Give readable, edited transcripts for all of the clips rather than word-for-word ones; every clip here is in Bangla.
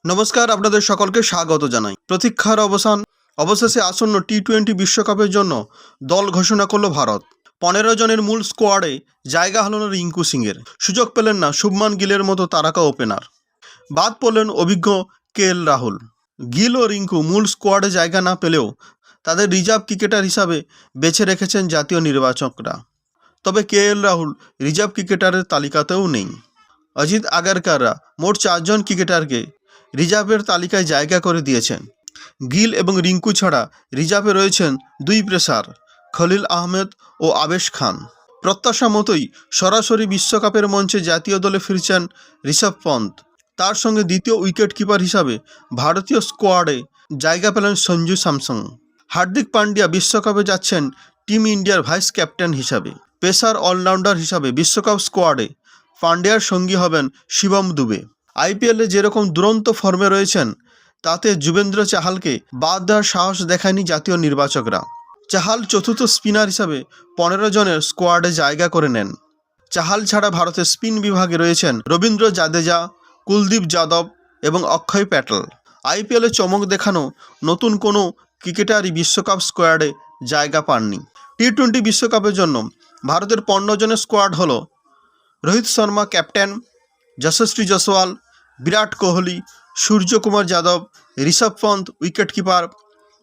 নমস্কার, আপনাদের সকলকে স্বাগত জানাই। প্রতীক্ষার অবশেষে আসন্ন টি-20 বিশ্বকাপের জন্য দল ঘোষণা করল ভারত। 15 জনের মূল স্কোয়াডে জায়গা হলো না রিঙ্কু সিংয়ের। সুযোগ পেলেন না শুভমান গিলের মতো তারকা ওপেনার। বাদ পড়লেন অভিজ্ঞ কেএল রাহুল। গিল ও রিঙ্কু মূল স্কোয়াডে জায়গা না পেলেও তাদের রিজার্ভ ক্রিকেটার হিসাবে বেছে রেখেছেন জাতীয় নির্বাচকরা। তবে কেএল রাহুল রিজার্ভ ক্রিকেটারের তালিকাতেও নেই। অজিত আগারকাররা মোট 4 জন ক্রিকেটারকে রিজার্ভের তালিকায় জায়গা করে দিয়েছেন। গিল এবং রিঙ্কু ছাড়া রিজার্ভে রয়েছেন 2 পেসার খলিল আহমেদ ও আবেশ খান। প্রত্যাশা মতোই সরাসরি বিশ্বকাপের মঞ্চে জাতীয় দলে ফিরছেন ঋষভ পন্ত। তার সঙ্গে দ্বিতীয় উইকেট কিপার হিসাবে ভারতীয় স্কোয়াডে জায়গা পেলেন সঞ্জু স্যামসন। হার্দিক পান্ডিয়া বিশ্বকাপে যাচ্ছেন টিম ইন্ডিয়ার ভাইস ক্যাপ্টেন হিসাবে। পেসার অলরাউন্ডার হিসাবে বিশ্বকাপ স্কোয়াডে পান্ডিয়ার সঙ্গী হবেন শিবম দুবে। আইপিএলে যেরকম দুরন্ত ফর্মে রয়েছেন তাতে যুবেন্দ্র চাহালকে বাদ দেওয়ার সাহস দেখায়নি জাতীয় নির্বাচকরা। চাহাল চতুর্থ স্পিনার হিসাবে 15 জনের স্কোয়াডে জায়গা করে নেন। চাহাল ছাড়া ভারতের স্পিন বিভাগে রয়েছেন রবীন্দ্র জাদেজা, কুলদীপ যাদব এবং অক্ষয় প্যাটেল। আইপিএলে চমক দেখানো নতুন কোনো ক্রিকেটারই বিশ্বকাপ স্কোয়াডে জায়গা পাননি। টি-20 বিশ্বকাপের জন্য ভারতের 15 জনের স্কোয়াড হলো: Rohit Sharma captain, Yashasvi Jaiswal, Virat Kohli, Suryakumar Yadav, Rishabh Pant wicket keeper,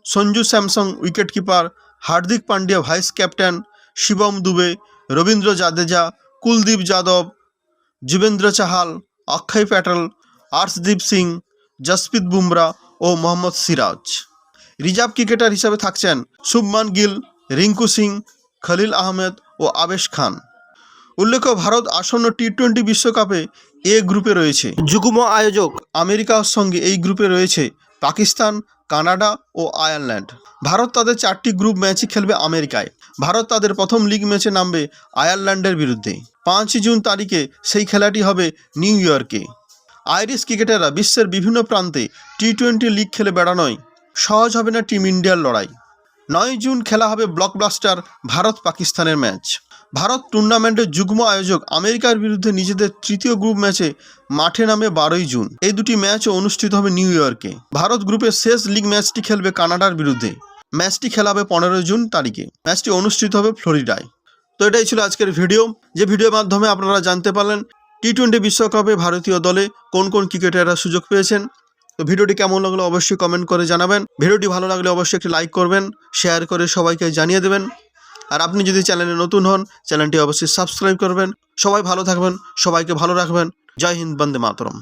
Sanju Samson wicket keeper, Hardik Pandya vice captain, Shivam Dube, Ravindra Jadeja, Kuldeep Yadav, Yuzvendra Chahal, Axar Patel, Arshdeep Singh, Jasprit Bumrah ও মোহাম্মদ সিরাজ। রিজার্ভ ক্রিকেটার হিসাবে থাকছেন শুভমান গিল, রিঙ্কু সিং, খলিল আহমেদ ও আবেশ খান। উল্লেখ্য, ভারত আসন্ন টি-20 বিশ্বকাপে এ গ্রুপে রয়েছে। যুগ্ম আয়োজক আমেরিকার সঙ্গে এই গ্রুপে রয়েছে পাকিস্তান, কানাডা ও আয়ারল্যান্ড। ভারত তাদের 4টি গ্রুপ ম্যাচই খেলবে আমেরিকায়। ভারত তাদের প্রথম লিগ ম্যাচে নামবে আয়ারল্যান্ডের বিরুদ্ধে। 5 জুন তারিখে সেই খেলাটি হবে নিউ ইয়র্কে। আইরিশ ক্রিকেটাররা বিশ্বের বিভিন্ন প্রান্তে টি-20 লিগ খেলে বেড়ানোয় সহজ হবে না টিম ইন্ডিয়ার লড়াই। 9 জুন খেলা হবে ব্লকবাস্টার ভারত পাকিস্তানের ম্যাচ। ভারত টুর্নামেন্টের যুগ্ম আয়োজক আমেরিকার বিরুদ্ধে নিজেদের তৃতীয় গ্রুপ ম্যাচে মাঠে নামে 12 জুন। এই দুটি ম্যাচও অনুষ্ঠিত হবে নিউ ইয়র্কে। ভারত গ্রুপের শেষ লিগ ম্যাচটি খেলবে কানাডার বিরুদ্ধে। ম্যাচটি খেলা হবে 15 জুন তারিখে। ম্যাচটি অনুষ্ঠিত হবে ফ্লোরিডায়। তো এটাই ছিল আজকের ভিডিও, যে ভিডিওর মাধ্যমে আপনারা জানতে পারলেন টি-20 বিশ্বকাপে ভারতীয় দলে কোন কোন ক্রিকেটাররা সুযোগ পেয়েছেন। তো ভিডিওটি কেমন লাগলো অবশ্যই কমেন্ট করে জানাবেন। ভিডিওটি ভালো লাগলে অবশ্যই একটি লাইক করবেন, শেয়ার করে সবাইকে জানিয়ে দেবেন। আর আপনি যদি চ্যানেলে নতুন হন, চ্যানেলটি অবশ্যই সাবস্ক্রাইব করবেন। সবাই ভালো থাকবেন, সবাইকে ভালো রাখবেন। জয় হিন্দ, বন্দে মাতরম।